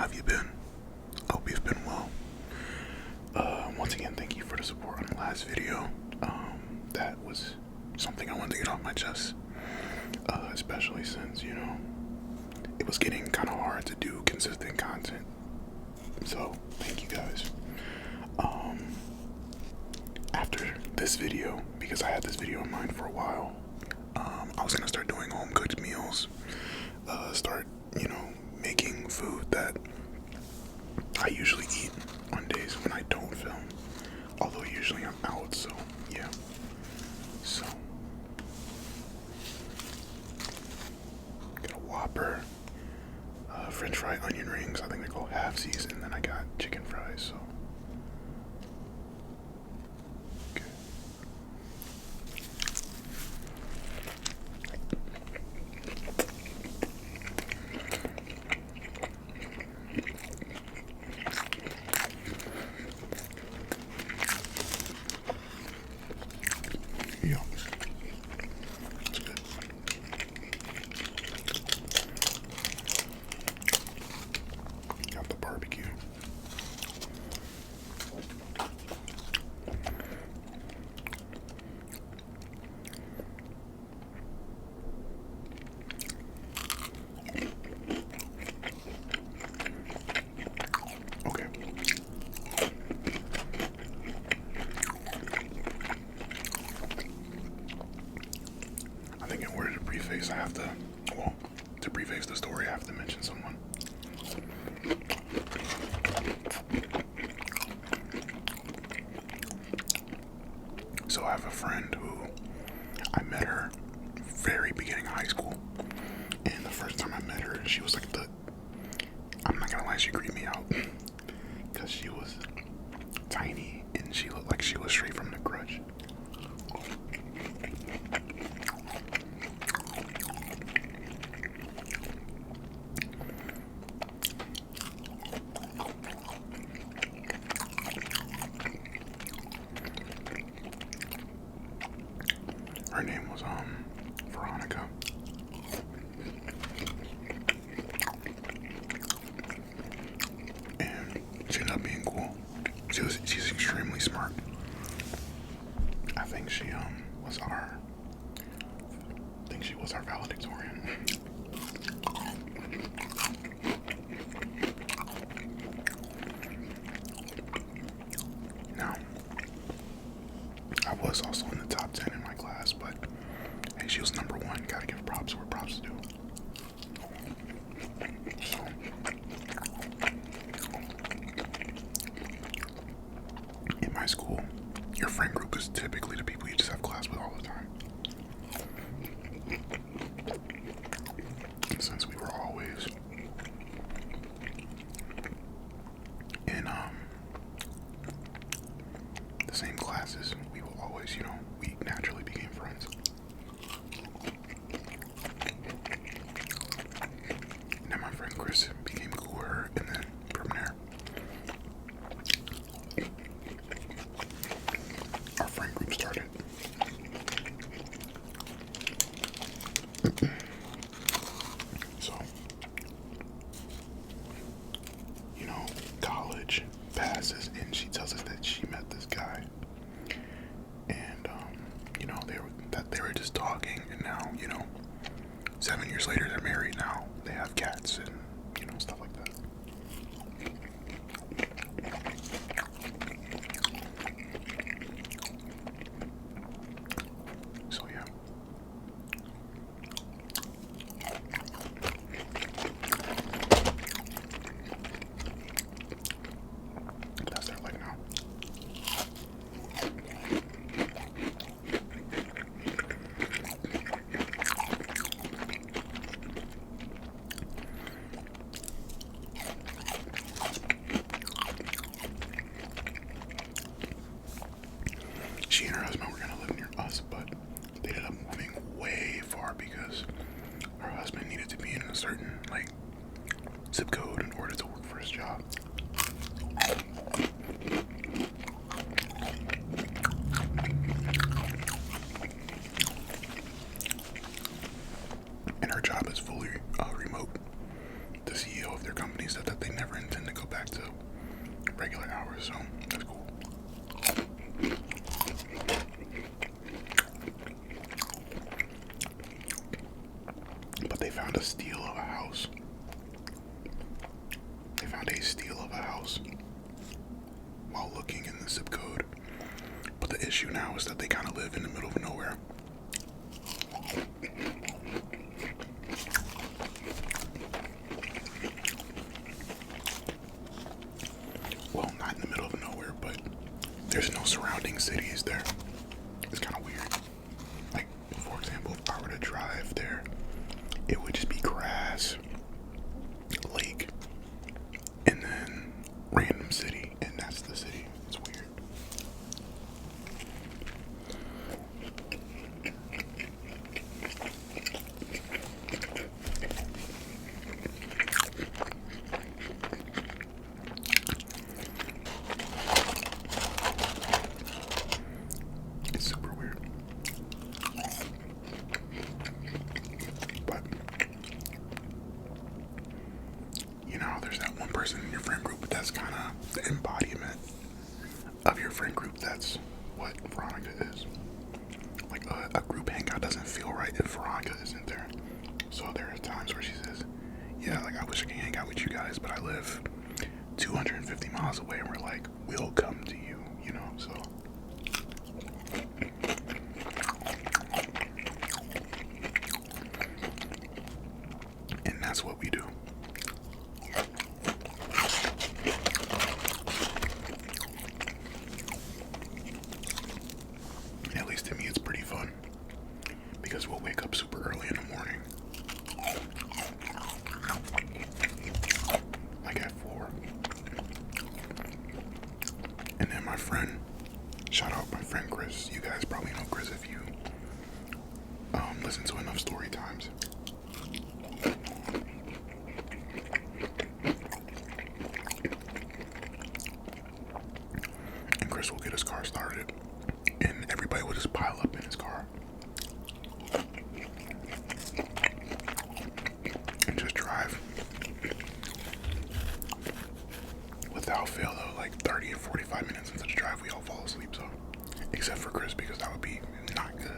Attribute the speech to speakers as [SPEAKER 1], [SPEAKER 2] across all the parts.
[SPEAKER 1] How have you been? Hope you've been well. Once again, thank you for the support on the last video. That was something I wanted to get off my chest, especially since, it was getting kind of hard to do consistent content. So, thank you guys. After this video, because I had this video in mind for a while, I was going to start doing home cooked meals, start, making food that I usually eat on days when I don't film, although usually I'm out, so yeah. So, got a Whopper, French fry onion rings, I think they're called halfsies, and then I got chicken fries, so. Okay. Yeah, that's good. Got the barbecue. Okay. I think in order to preface, to preface the story, I have to mention someone. So I have a friend who I met her very beginning of high school, and the first time I met her, she was like I'm not gonna lie, she creeped me out, because she was tiny, and she looked like she was straight from the Grudge. Her name was Veronica. And she ended up being cool. She's extremely smart. I think she was our valedictorian. Now, I was also in the top 10 in my class, but hey, she was number one. Gotta give props where props due. So, in my school, your friend group is typically the people you just have class with all the time. And since we were always in the same classes, we will always, we naturally became friends. And then my friend Chris became cool with her, and then from there, our friend group started. So, college passes, and she tells us that she met this guy, and they were just talking, and now 7 years later they're married. Now they have cats and stuff like that. So yeah. That's their leg now. She and her husband were gonna live near us, but they ended up moving way far because her husband needed to be in a certain zip code in order to work for his job. And her job is fully remote. the CEO of their company said that they never intend to go back to regular hours, so that's cool. But they found a steal of a house. They found a steal of a house while looking in the zip code. But the issue now is that they kind of live in the middle of nowhere. Well, not in the middle of nowhere, but there's no surrounding cities there. It's kind of weird. Like, for example, if I were to drive there, it would just be grass, lake, and then random city, and that's the city. It's weird. It's super weird. But you know, there's that one person in your friend group that's kind of the embodiment of your friend group. That's what Veronica is. Like a group hangout doesn't feel right if Veronica isn't there. So there are times where she says, yeah, like I wish I could hang out with you guys, but I live 250 miles away, and we're like, we'll come to you, you know, so. And that's what we do. At least to me, it's pretty fun because we'll wake up super early in the morning, like at 4. And then my friend, shout out my friend Chris. You guys probably know Chris if you listen to enough story times. And Chris will get his car started, and everybody will just pile up in his car and just drive. Without fail though, like 30 or 45 minutes into the drive, we all fall asleep, so except for Chris, because that would be not good.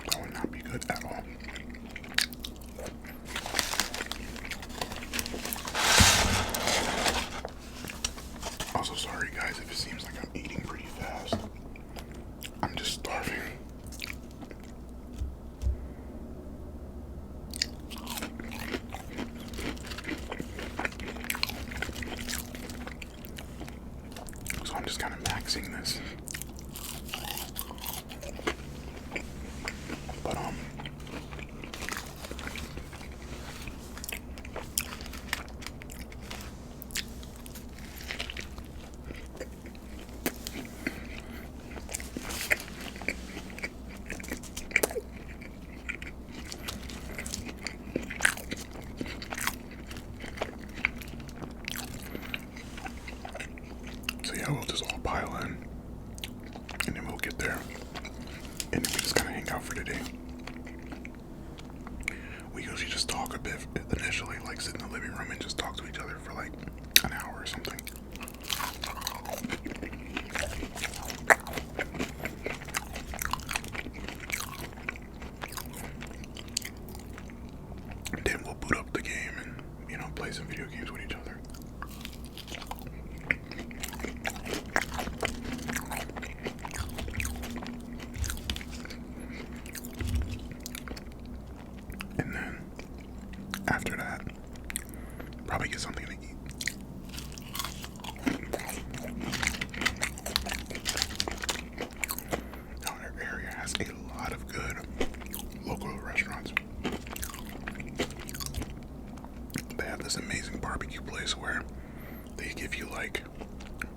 [SPEAKER 1] That would not be good at all. Also, sorry guys if it seems like I'm eating pretty fast. I'm just starving. So I'm just kind of maxing this. But so yeah, we'll just all pile in, and then we'll get there, and then we just kind of hang out for the day. We usually just talk a bit initially, like sit in the living room and just talk to each other for like an hour or something. Then we'll boot up the game and, you know, play some video games with each other. And then after that, probably get something to eat. Now, our area has a lot of good local restaurants. They have this amazing barbecue place where they give you like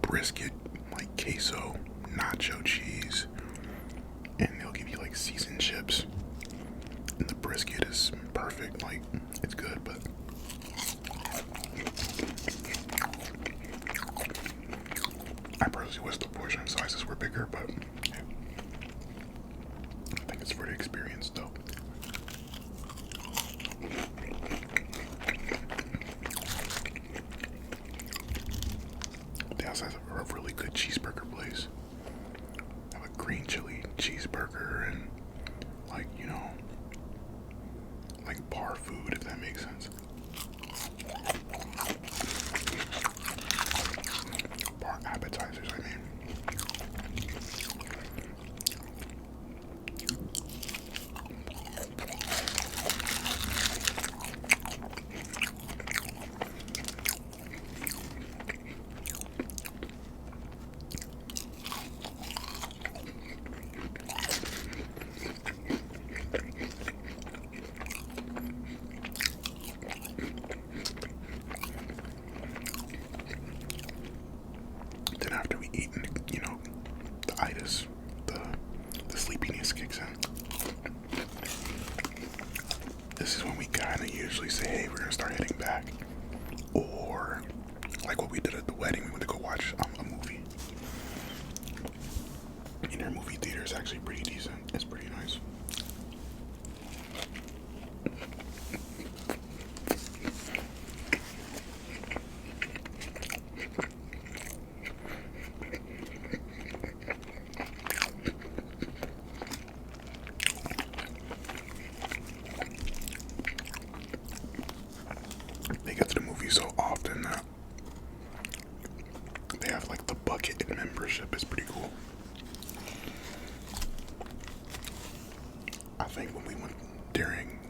[SPEAKER 1] brisket, like queso, nacho cheese, and they'll give you like seasoned chips. And the brisket is perfect. Like, it's good, but I personally wish the portion sizes were bigger, but yeah, I think it's for the experience though. They also have a really good cheeseburger place. They have a green chili cheeseburger and, like, you know, like bar food, if that makes sense. Bar appetizers, I mean. Then after we eat, you know, the itis, the sleepiness kicks in. This is when we kind of usually say, hey, we're gonna start heading back. Or, like what we did at the wedding, we went to go watch a movie. And their movie theater is actually pretty decent. It's pretty nice. They get to the movie so often that they have like the bucket membership. It's pretty cool. I think when we went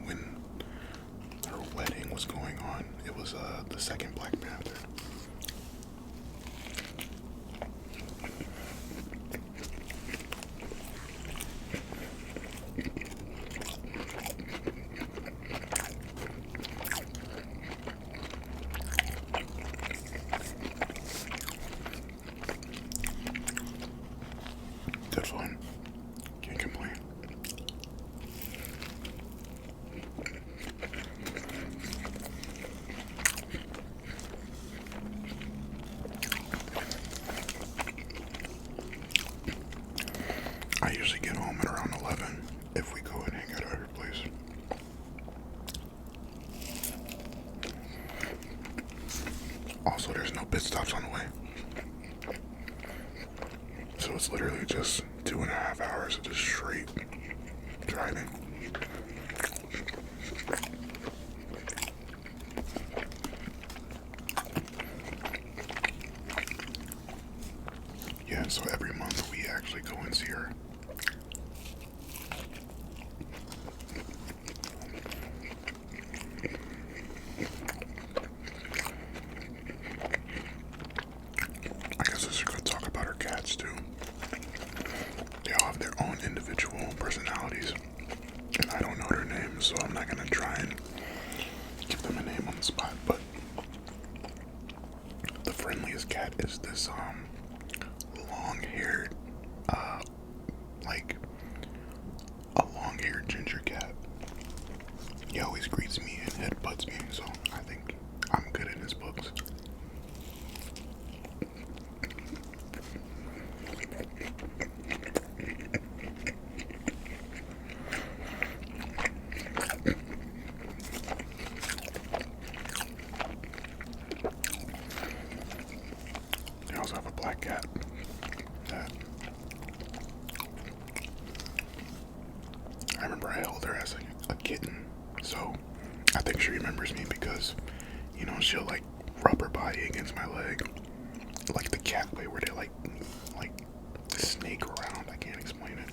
[SPEAKER 1] when her wedding was going on, it was the second Black Panther. Good fun. Can't complain. I usually get home at around 11 if we go and hang out at her place. Also, there's no pit stops on the way. So it's literally just 2.5 hours of just straight driving. Yeah, so every month we actually go and see her. I guess I should go talk about her cats too. They all have their own individual personalities, and I don't know their names, so I'm not gonna try and give them a name on the spot. But the friendliest cat is this long-haired, like a long-haired ginger cat. He always greets me and headbutts me, so I think I'm good in his books. They also have a black cat that I remember I held her as a kitten, so I think she remembers me because, you know, she'll like rub her body against my leg, like the cat way where they like snake around. I can't explain it.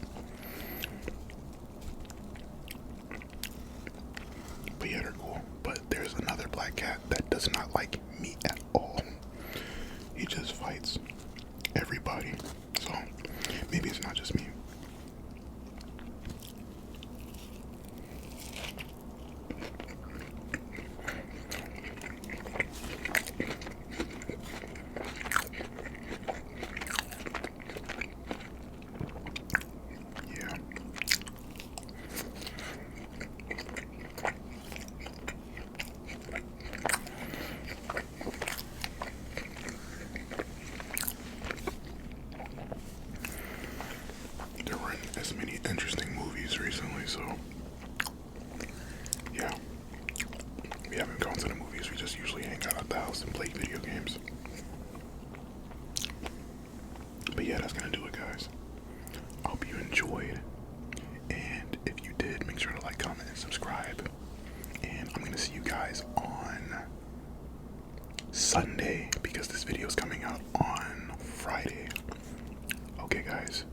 [SPEAKER 1] But yeah, they're cool. But there's another black cat that does not like me at all. He just fights everybody. So maybe it's not just me. there weren't as many interesting movies recently, so yeah. We haven't gone to the movies, we just usually hang out at the house and play video games. But yeah, that's gonna do it, guys. I hope you enjoyed. And if you did, make sure to like, comment, and subscribe. And I'm gonna see you guys on Sunday because this video is coming out on Friday. Okay, guys.